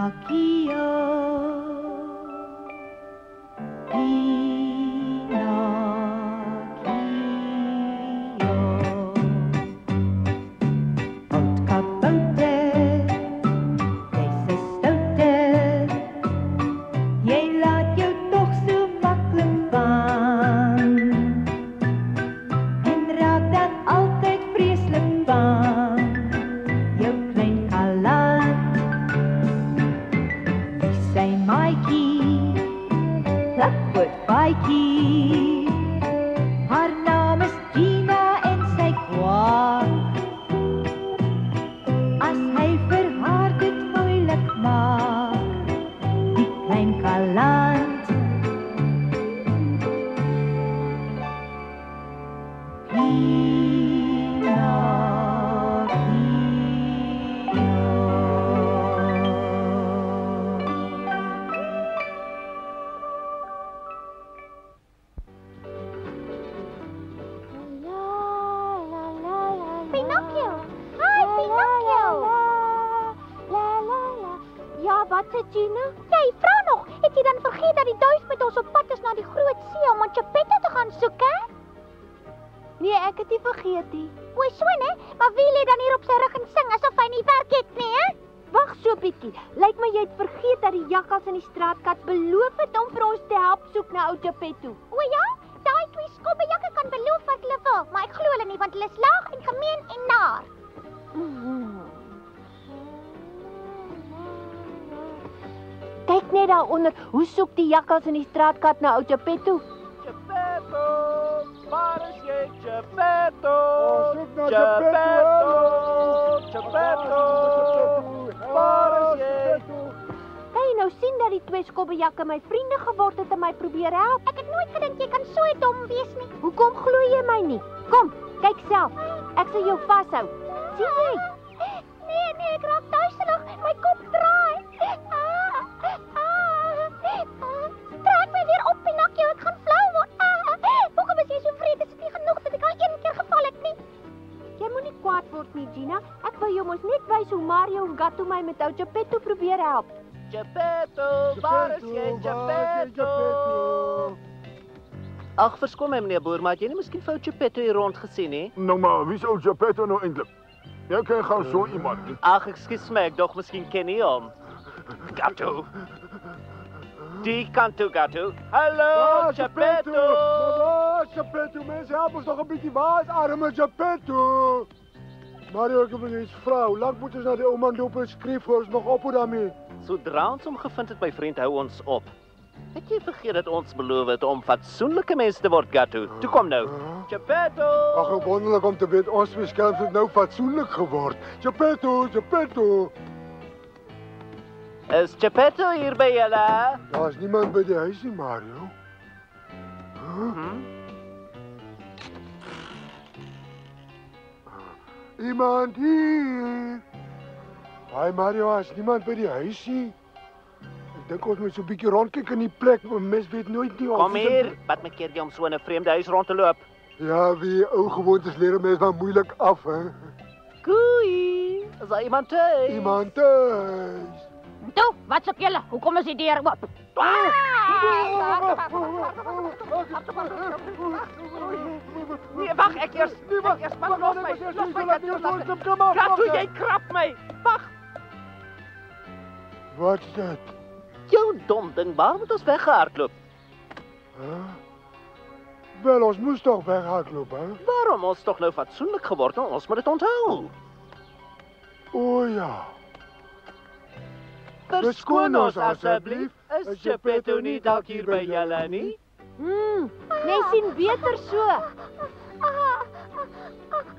Pinocchio, Pinocchio. Oud kabouter, deze stouter, jij laat jou toch zo makkelijk van en raakt dan altijd vreselijk bang. Jou klein galant, wie zijn Maaitjie, plakwoord Baaitjie. Haar naam is Gina en sy kwaad as hy vir haar dit moeilik maak. Die klein galant Pinocchio! Hi, Pinocchio! Ja, wat sê Gina? Jy vra nog, het jy dan vergeet dat die duif met ons op pad is na die groot see om ons Geppetto te gaan soek, hè? Nee, ek het nie vergeet nie. O, so né? Maar wie lê dan hier op sy rug en sing asof hy nie werk het nie, hè? Wag so bietjie. Lyk my jy het vergeet dat die jakkals en die straatkat beloof het om vir ons te help soek na ou Geppetto. O ja? Daai twee skobbejakke kan beloof wat hulle wil, maar ek glo hulle nie want hulle is laag en gemeen en naar. Kyk net daaronder, hoe soek die jakkals en die straatkat na ou Geppetto? Geppetto, waar is jy, Geppetto? Soek na Geppetto, Geppetto, waar is jy? Kan jy nou sien dat die twee skobbejakke my vriende geword het en my probeer help? Ek het nooit gedink jy kan so dom wees nie. Hoekom glo jy my nie? Kom, kyk self. Ek sal jou vashou. Sien jy? Nee, ek raak duiselig. My kop draai. Trek my weer op, Pinocchio. Ek gaan flou word. Hoekom is jy so vreed? Is dit nie genoeg dat ek al een keer geval het nie? Jy moenie kwaad word nie, Gina. Ek wou jou mos net wys hoe Mario en Gatto my met ou Geppetto probeer help. Geppetto, waar is jy, Geppetto? Ag, verskoon my meneer Boer, maar het jy nie miskien vir ou Geppetto hier rond gesien nie? Nou maar, wie is ou Geppetto nou eintlik? Jy ken gaan so iemand. Ag, ekskuus my, ek dog miskien ken jy hom. Gatto. Die kant toe, Gatto. Hallo, Geppetto. Geppetto, mense, help ons nog 'n bietjie. Waar is arme Geppetto? Mario, ek wil iets vra. Hoe lank moet ons na die ou man loop en skryf vir ons nog op daarmee? Sodra ons hom gevind het, my vriend, hou ons op. Het jy vergeet dat ons beloof het om fatsoenlike mense te word, Gatto? Toe kom nou. Geppetto! Ag, wonderlik om te weet ons twee skelms het nou fatsoenlik geword. Geppetto, Geppetto. Is Geppetto hier by julle? Daar's niemand by die huis nie, Mario. Iemand hier. Hi Mario, is niemand by die huis nie? Ek dink ons moet so 'n bietjie rondkyk in die plek, want mens weet nooit nie of... Kom hier, wat maak jy om so in 'n vreemde huis rond te loop? Ja, wie ou gewoontes leer mens maar moeilik af, hè? Goeie, is daar iemand thuis? Iemand thuis. Toe, wat soek julle? Hoekom is die deur oop? Nee, wag, ek eers. Man, los my, Gatto, jy krap my. Wag. Wat is dit? Jou dom ding, waar moet ons weggehardloop? Wel, ons moes toch weghardloop, hè? Waarom? Ons tog nou fatsoenlik geword en ons moet dit onthou. O ja. Verskoon ons asseblief. Is Geppetto nie dalk hier by julle nie? Jy sien beter so.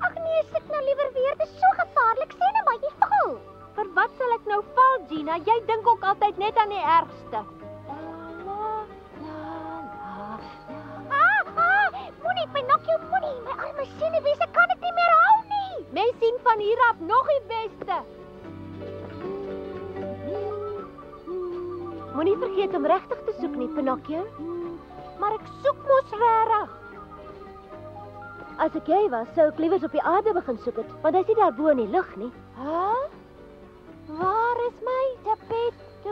Ag nee, sit nou liewer weer. Dit is so gevaarlik. Sê net maar jy val. Vir wat sal ek nou val, Gina? Jy dink ook altyd net aan die ergste. Moenie, Pinocchio, moenie. My arme senuwees, ek kan dit nie meer hou nie. Mens sien van hier af nog die beste. Moenie vergeet om regtig te soek nie, Pinocchio. Maar ek soek mos regtig. As ek jy was, sou ek liewers op die aarde begin soek het, want hy is nie daar bo in die lug nie. Waar is my Geppetto?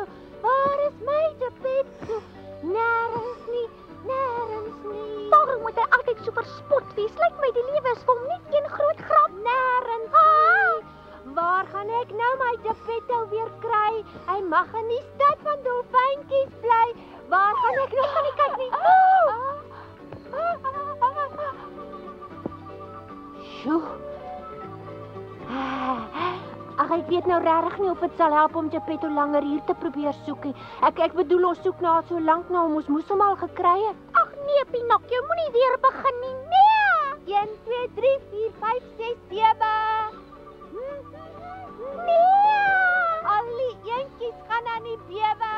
nou weer kry? Hy mag in die stad van dolfyntjies bly. Waar gaan ek nog aan die kyk nie? Sjoe. Ag, ek weet nou regtig nie of dit sal help om Geppetto langer hier te probeer soek nie. Ek bedoel ons soek nou al so lank na hom, ons moes hom al gekry het. Ag nee, Pinocchio, moenie weer begin nie. Nee! 1 2 3 4 5 6 7. Nee! Al die eentjies gaan aan die bewe.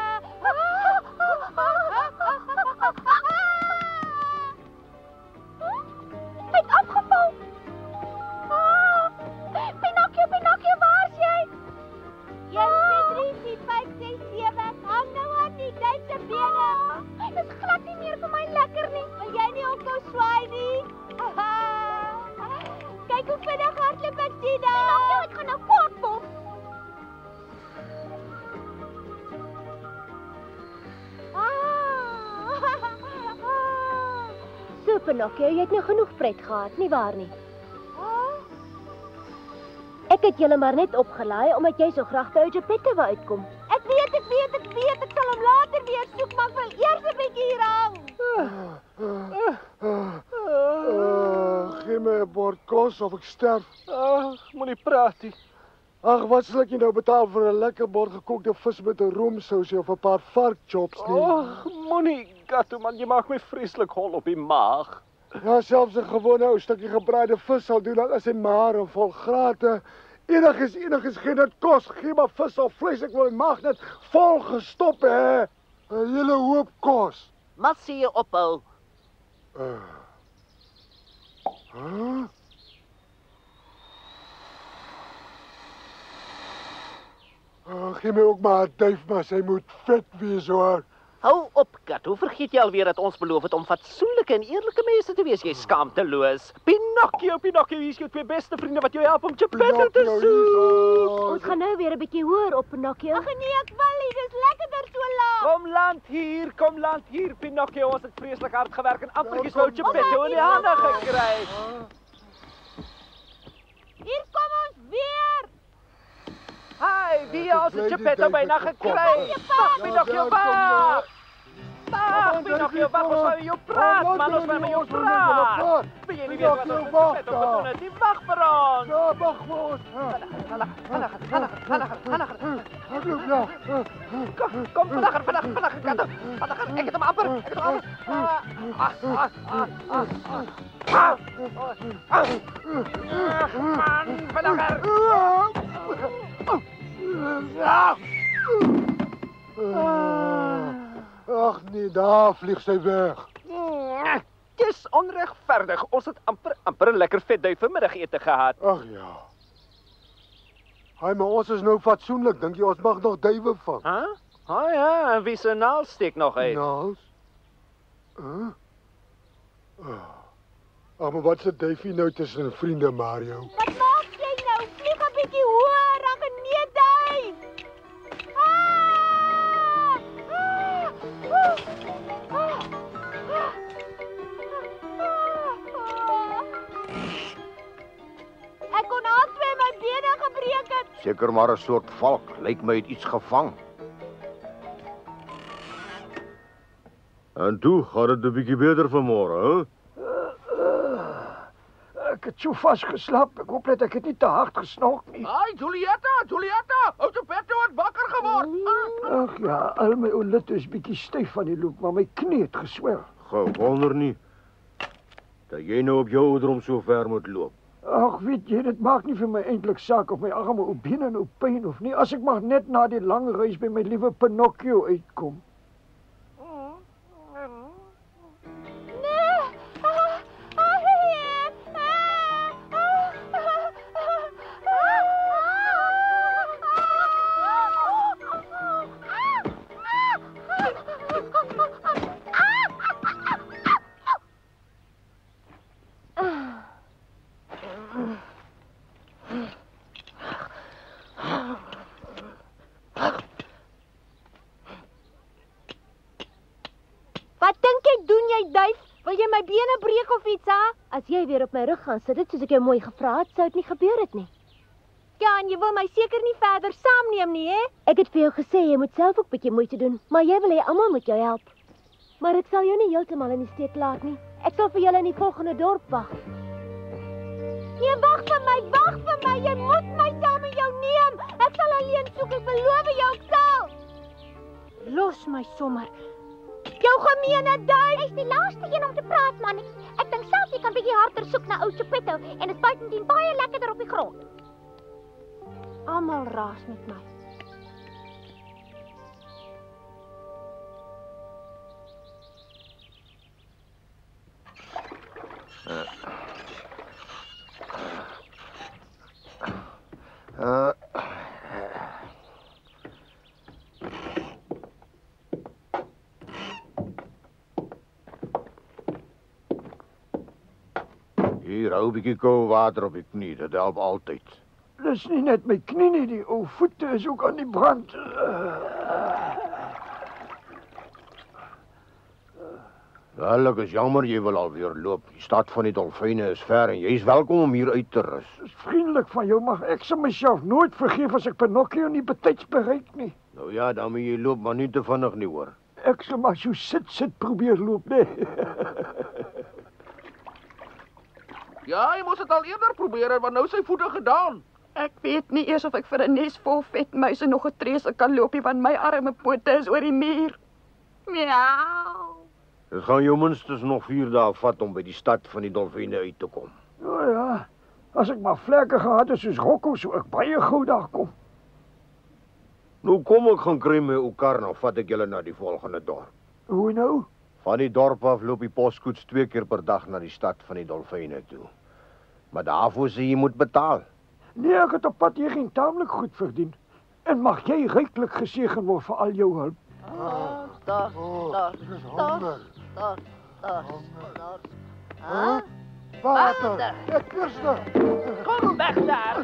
Hy het afgeval. Pinocchio, waar is jy? 1 2 3 4 5 6 7. Hang nou aan die duitse bene. Dit is glad nie meer vir my lekker nie. Wil jy nie ophou swaai nie? Kyk hoe vinnig hardloop ek sien nou. Pinocchio, ek gaan nou voortpop. So, Pinocchio, jy het nou genoeg pret gehad, nie waar nie? Ek het julle maar net opgelaai, omdat jy so graag by Geppetto wou uitkom. Ek weet, ek sal hom later weer soek, maar ek wil eers 'n bietjie hier hang. Gee my 'n bord kos of ek sterf. Moenie praat nie. Ag, wat sal ek jou nou betaal vir 'n lekker bord gekookte vis met 'n roomsousie of 'n paar varkchops nie? Moenie, Gato man, jy maak my vreeslik hol op die maag. Ja, selfs 'n gewone ou stukkie gebraaide vis sal doen, dat is hy maar en vol grate. Enigiets geen dit kos, gee maar vis of vleis, ek wil my maag net vol gestop hê. 'n Hele hoop kos. Maar sien jy ophou. Gee my ook maar 'n duif, maar sy moet vet wees hoor. Hou op, Kat. Hoe vergeet jy alweer dat ons beloof het om fatsoenlike en eerlike mense te wees? Jy skaamteloos. Pinocchio, hier is jou twee beste vriende wat jou help om Geppetto te soek. Ons gaan nou weer 'n bietjie hoër op, Pinocchio. Ag nee, ek wil nie, dis lekkerder so laag. Kom land hier, Pinocchio. Ons het vreeslik hard gewerk en ampertjies wou Geppetto in die hande gekry. Hier kom ons weer. Hi, wie het ons Geppetto byna gekry? Wag, Pinocchio, wag! Wag, Pinocchio, wag, ons wou jou praat, man, ons wou met jou praat. Wil jy nie weet wat ons met Geppetto gedoen het? Wag vir ons. Ja, wag vir ons. Hardloop nou. Kom, vinniger, Gato. Ek het hom amper. Man, vinniger. Ag nee, daar vlieg sy weg. Dis onregverdig. Ons het amper 'n lekker vet duif vanmiddagete gehad. Ag ja. Hy, maar ons is nou fatsoenlik. Dink jy ons mag nog duwe vang? Ja, en wie se naal steek nog uit? Naals? Ag, maar wat se duifie nou tussen vriende, Mario? Wat maak jy nou? Vlieg 'n bietjie hoër, dan nee duif. Ek kon altyd my bene gebreek het. Seker maar 'n soort valk, lyk my het iets gevang. En toe, gaat dit 'n bietjie beter vanmôre, hè? Ek het so vasgeslap. Ek hoop net ek het nie te hard gesnork nie. Ai, Julietta, ou Geppetto het wakker geword. Ag ja, al my oulite is bietjie styf van die loop, maar my knie het geswel. Gewonder nie dat jy nou op jou ouderdom so ver moet loop. Ag, weet jy, dit maak nie vir my eintlik saak of my arme of bene nou pyn of nie, as ek maar net na die lang reis by my liewe Pinocchio uitkom. Wat dink jy doen jy duif? Wil jy my bene breek of iets, ha? As jy weer op my rug gaan sit, dit soos ek jou mooi gevra het, sou dit nie gebeur het nie. Ja, en jy wil my seker nie verder saamneem nie, hè? Ek het vir jou gesê jy moet self ook 'n bietjie moeite doen, maar jy wil hê almal moet jou help. Maar ek sal jou nie heeltemal in die steek laat nie. Ek sal vir julle in die volgende dorp wag. Nee, wag vir my. Jy moet my saam met jou neem. Ek sal alleen soek, ek beloof jou ek sal. Los my sommer. Jou gemeene duif. Hy's die laaste een om te praat, man. Ek dink self jy kan bietjie harder soek na ou Geppetto en dit buitendien baie lekkerder op die grond. Almal raas met my. Hier, hou 'n bietjie koue water op die knie, dit help altyd. Dis nie net my knie nie, die ou voete is ook aan die brand. Wel, ek is jammer jy wil alweer loop. Die stad van die dolfyne is ver en jy's welkom om hier uit te rus. Dis vriendelik van jou, maar ek sal myself nooit vergeef as ek Pinocchio nie betyds bereik nie. Nou ja, dan moet jy loop, maar nie te vinnig nie, hoor. Ek sal maar so sit probeer loop, nee. Ja, hy moes dit al eerder probeer het, want nou sy voete gedaan. Ek weet nie eers of ek vir 'n nes vol vetmuise nog 'n treuse kan loop nie, want my arme pote is oor die muur. Miau. Dit gaan jou minstens nog 4 dae vat om by die stad van die dolfyne uit te kom. Nou ja, as ek maar vlekke gehad het soos Rocco, sou ek baie gou daar kom. Nou kom ek gaan kry my ou kar, dan vat ek julle na die volgende dorp. Hoe nou? Van die dorp af loop die poskoets 2 keer per dag na die stad van die dolfyne toe. Maar daarvoor sê jy moet betaal. Nee, ek het op pad hierheen taamlik goed verdien. En mag jy ryklik gesegen word vir al jou hulp. Water! Ek Kirsten! Kom weg daar.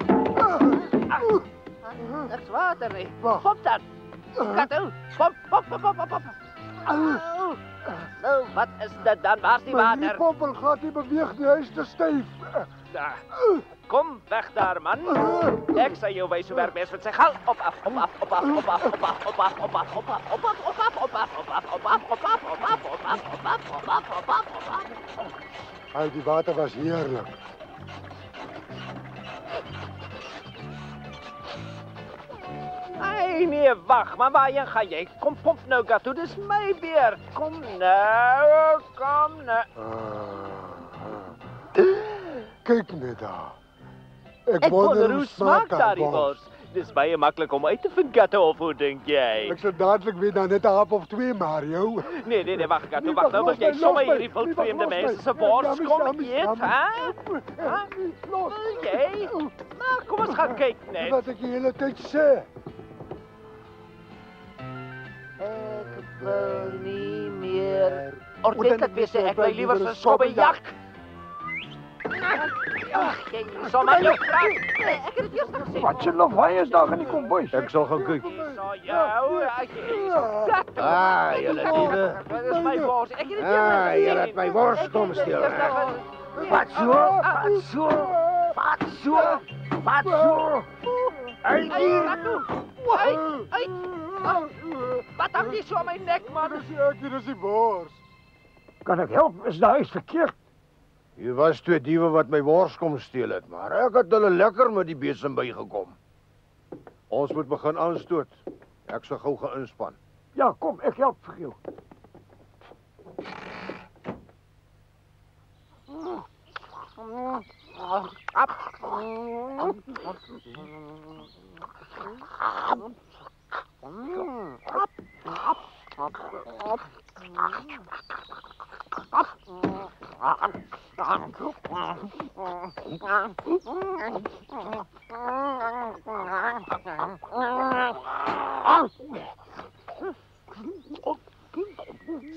Niks water nie. Kom dan. Kato, kom. Nou, wat is dit dan? Waar's die Die water? pompel gaat nie beweeg nie, hy is te styf. Daar. Kom weg daar, man. Ek sê jou wys hoe werk mens met sy gal op af. Ai, die water was heerlik. Ai nee, wag, maar waarheen gaan jy? Kom pomp nou, Gato, dis my beurt. Kom nou. Kyk net daar. Ek wonder hoe smaak daardie wors. Dis baie maklik om uit te vind, Gato, of hoe dink jy? Ek sal dadelik weet dan net 'n hap of 2, Mario. Nee, wag, Gato, wag nou, want jy sommer hierdie wildvreemde mense se wors kom eet, hè? Los. Wil jy? Maar kom ons gaan kyk net. Wat ek die hele tyd sê. Ek wil nie meer ordentlik wees, ek wil liewer so skobbejak. Ag, jy sommer jou praat. Ek het dit eers gesê. Wat se lawaai is daar in die kombuis? Ek sal gaan kyk. So jou, ek gat. Julle diewe. Dit is my wors. Ek het dit eers gesê. Julle het my wors kom steel. Wat so? Uit hier. Uit. Wat heb jy so aan my nek, man? Dis die bors. Kan ek help? Is daar iets verkeerd? Hier was 2 diewe wat my wors kom steel het, maar ek het hulle lekker met die besem bygekom. Ons moet begin aanstoot. Ek sal gou gaan inspan. Ja, kom, ek help vir jou.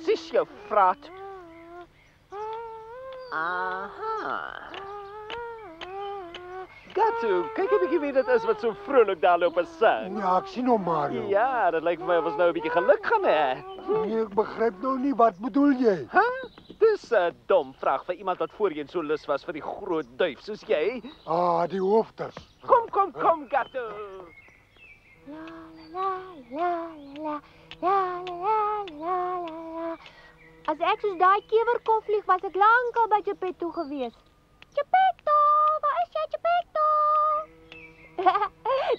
Sis jou vraat. Aha. Gato, kyk 'n bietjie wie dit is wat so vrolik daar loop en sing. Ja, ek sien hom, Mario. Ja, dit lyk vir my of ons nou 'n bietjie geluk gaan hê. Nee, ek begryp nou nie, wat bedoel jy? Dis Dis 'n dom vraag vir iemand wat voorheen so lus was vir die groot duif soos jy. Ah, die hoofters. Kom, Gatto. La la la la la la la la. As ek soos daai kewer kon vlieg, was ek lankal by Geppetto gewees. Geppetto, waar is jy, Geppetto?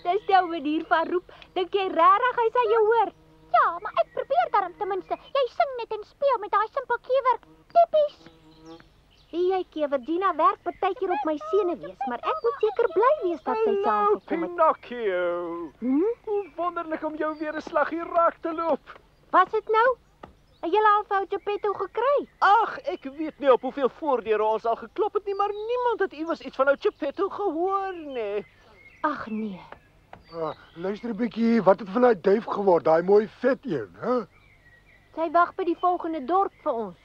Dis jou manier van roep. Dink jy regtig hy sal jou hoor? Ja, maar ek probeer daarom ten minste. Jy sing net en speel met daai simpel kewer. Tippies. Jy kewer, Gina werk partykeer op my senuwees, maar ek moet seker bly wees dat sy Hallo, saamgekom het. Pinocchio. Hoe wonderlik om jou weer 'n slag hier raak te loop. Wat is dit nou? Het jy al vir Geppetto gekry? Ag, ek weet nie op hoeveel voordeure ons al geklop het nie, maar niemand het iewers iets van ou Geppetto gehoor nie. Ag nee. Luister 'n bietjie, wat het van daai duif geword, daai mooi vet een, hè? Sy wag by die volgende dorp vir ons.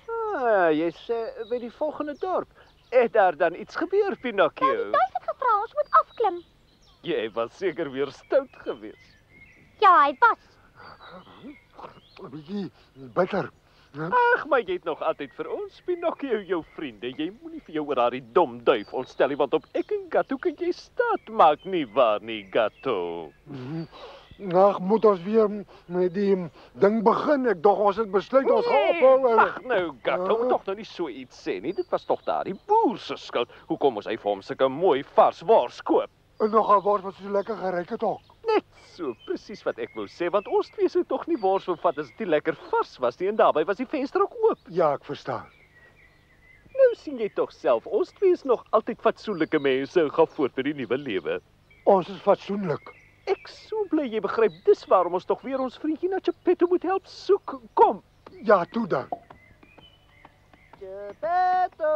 Jy sê by die volgende dorp. Het daar dan iets gebeur, Pinocchio? Duif het gevra ons moet afklim. Jy was seker weer stout geweest. Ja, hy was. 'n Bietjie bitter. Ag, maar jy het nog altyd vir ons, Pinocchio, jou vriende. Jy moenie vir jou oor daardie dom duif ontstel nie, want op ek en Gatto kan jy staat maak, nie waar nie, Gatto? Nou moet ons weer met die ding begin. Ek dog ons het besluit ons gaan ophou. Wag nou, Gatto, moet tog nou nie so iets sê nie. Dit was tog daardie boer se skuld. Hoekom moes hy vir hom sulke mooi vars wors koop? En nogal wors wat so lekker geryk het ook. Net so, presies wat ek wou sê, want ons twee sou tog nie wors wou vat as dit nie lekker vars was nie, en daarbey was die venster ook oop. Ja, ek verstaan. Nou sien jy tog self, ons twee is nog altyd fatsoenlike mense, gaan voort met die nuwe lewe. Ons is fatsoenlik. Ek so bly jy begryp, dis waarom ons tog weer ons vriendjie na Geppetto moet help soek. Kom. Ja, toe dan. Geppetto,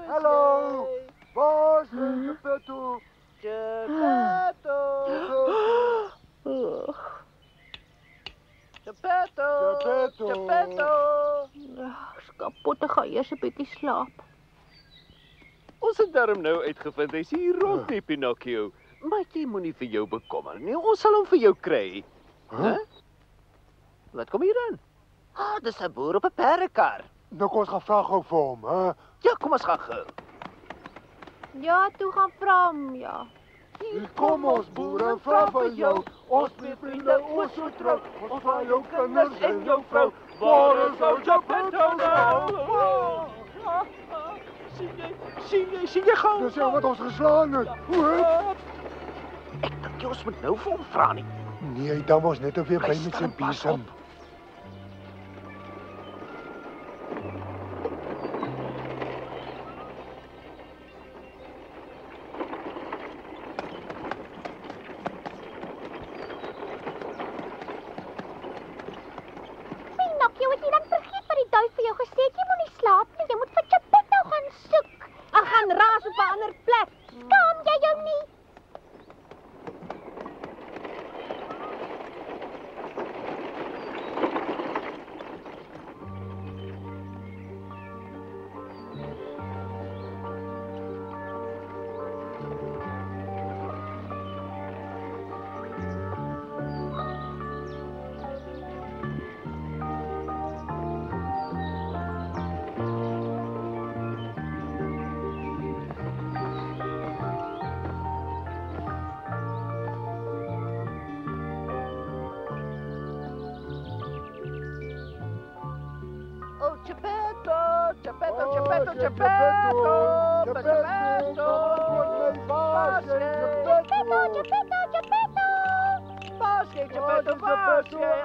Hallo. Waar is Geppetto? Geppetto. Geppetto. Skapotte gaan eers 'n bietjie slaap. Ons het darm nou uitgevind, hy's hier rond nie, Pinocchio. Maar jy moenie vir jou bekommer nie, ons sal hom vir jou kry. Hæ? Wat kom hier aan? Dis 'n boer op 'n perdekar. Nou kom ons gaan vra gou vir hom, hè? Ja, kom ons gaan gou. Ja, toe gaan vra hom, ja. Hier kom ons boere en vra vir jou. Ons twee vriende, ons so trou. Ons vra jou kinders en jou vrou. Waar is ou Geppetto nou? Sien jy gou? Dis jou wat ons geslaan het. Hoe? Ek dink jy ons moet nou vir hom vra nie. Nee, hy dan ons net weer by met sy besem. Pinocchio, het jy dan vergeet wat die duif vir jou gesê het? Jy moenie slaap nie, jy moet vir Geppetto gaan soek. Ag, gaan raas op 'n ander plek. Skaam jy jou nie?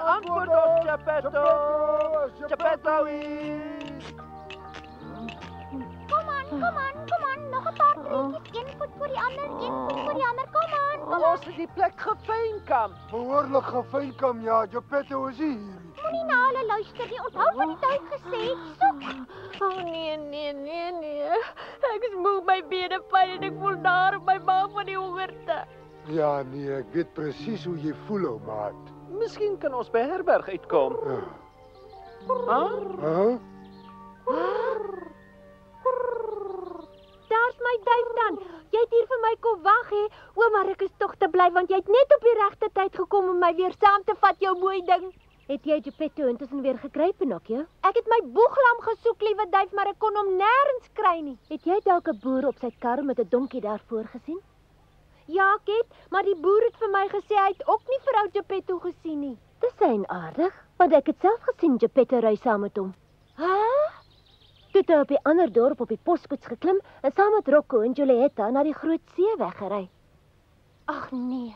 Antwoord ons, Geppetto. Geppetto Kom aan, nog 'n paar treetjies. Een voet voor die ander, een voet voor die ander. Kom aan. Ons het die plek gefynkamp. Behoorlik gefynkam, ja. Geppetto is hier. Moenie na hulle luister nie. Onthou wat die duif gesê het. Soek. Oh nee. Ek is moeg, my bene pyn en ek voel naar op my maag van die hongerte. Ja, nee, ek weet presies hoe jy voel, ou maat. Miskien kan ons by herberg uitkom. Huh? Daar's my duif dan. Jy het hier vir my kom wag hè. O, maar ek is tog te bly want jy het net op die regte tyd gekom om my weer saam te vat, jou mooi ding. Het jy Geppetto intussen weer gekry, Pinocchio? Ek het my boeglam gesoek, liewe duif, maar ek kon hom nêrens kry nie. Het jy dalk 'n boer op sy kar met 'n donkie daarvoor gesien? Ja, ek het, maar die boer het vir my gesê hy het ook nie vir ou Geppetto gesien nie. Dis sy'n aardig, want ek het self gesien Geppetto ry saam met hom. Toe het hy op die ander dorp op die poskoets geklim en saam met Rocco en Julietta na die Groot See weggery. Ag nee.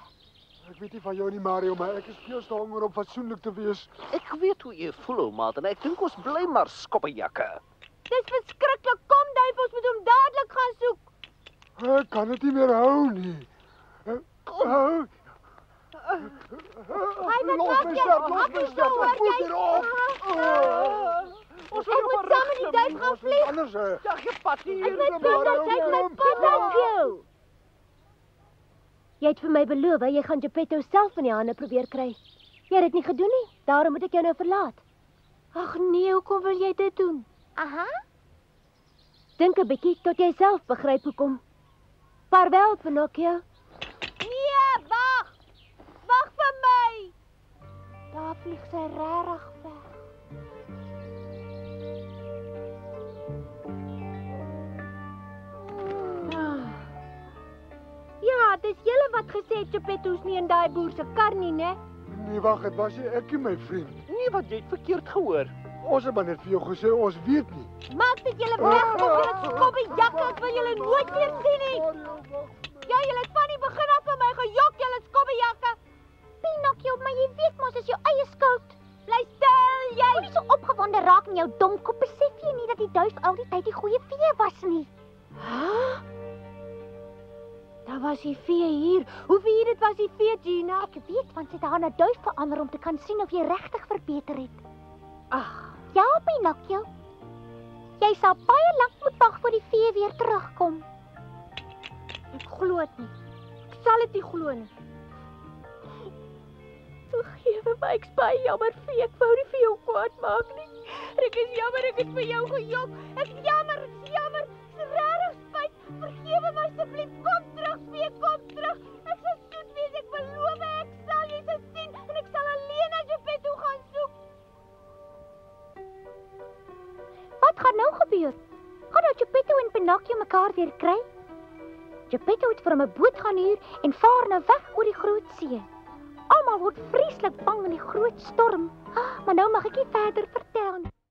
Ek weet nie van jou nie, Mario, maar ek is veel te honger om fatsoenlik te wees. Ek weet hoe jy voel, ouma, en ek dink ons bly maar skoppejakke. Dis verskriklik. Kom duif, ons moet hom dadelik gaan soek. Ek kan dit nie meer hou nie. Hy het Los my sterk, los my sterk, ek voel hier op. Ons Ek moet saam met die duif gaan vlieg. Anders, hè. Ja, jy pad hier. Ek moet my Pinocchio! Jy het vir my beloof, jy gaan Geppetto self in die hande probeer kry. Jy het dit nie gedoen nie, daarom moet ek jou nou verlaat. Ag nee, hoekom wil jy dit doen? Aha. Dink 'n bietjie tot jy self begryp hoekom. Vaarwel, Pinocchio. Nee, wag. Wag vir my. Daar vlieg sy regtig weg. Ja, dis julle wat gesê het Geppetto's nie in daai boer se kar nie, né? Nee, wag, dit was nie ek nie, my vriend. Nee, wat jy het verkeerd gehoor. Ons het maar net vir jou gesê ons weet nie. Maak dit julle weg of julle skobbejakke, ek wil julle nooit weer sien nie. Ja, julle het van die begin af vir my gejok, julle skobbejakke. Pinocchio, maar jy weet mos is jou eie skuld. Bly stil, jy. Moenie so opgewonde raak in jou domkop. Besef jy nie dat die duif al die tyd die goeie vee was nie? Hæ? Daar was die vee hier. Hoe weet dit was die vee, Gina? Ek weet, want sy het haar na duif verander om te kan sien of jy regtig verbeter het. Ag, ja, Pinocchio. Jy sal baie lank moet wag voor die vee weer terugkom. Ek glo dit nie. Ek sal dit nie glo nie. Vergewe my, ek's baie jammer vir ek wou nie vir jou kwaad maak nie. Ek is jammer, ek het vir jou gejok. Ek is jammer, ek's jammer. Ek's regtig spyt. Vergewe my asseblief. Kom terug, vee, kom terug. Ek sal soet wees, ek beloof ek sal jy sal sien en ek sal alleen na Geppetto gaan soek. Wat gaan nou gebeur? Gaan nou Geppetto en Pinocchio mekaar weer kry? Geppetto het vir hom 'n boot gaan huur en vaar nou weg oor die Groot See. Almal word vreeslik bang in die groot storm. Maar nou mag ek nie verder vertel nie.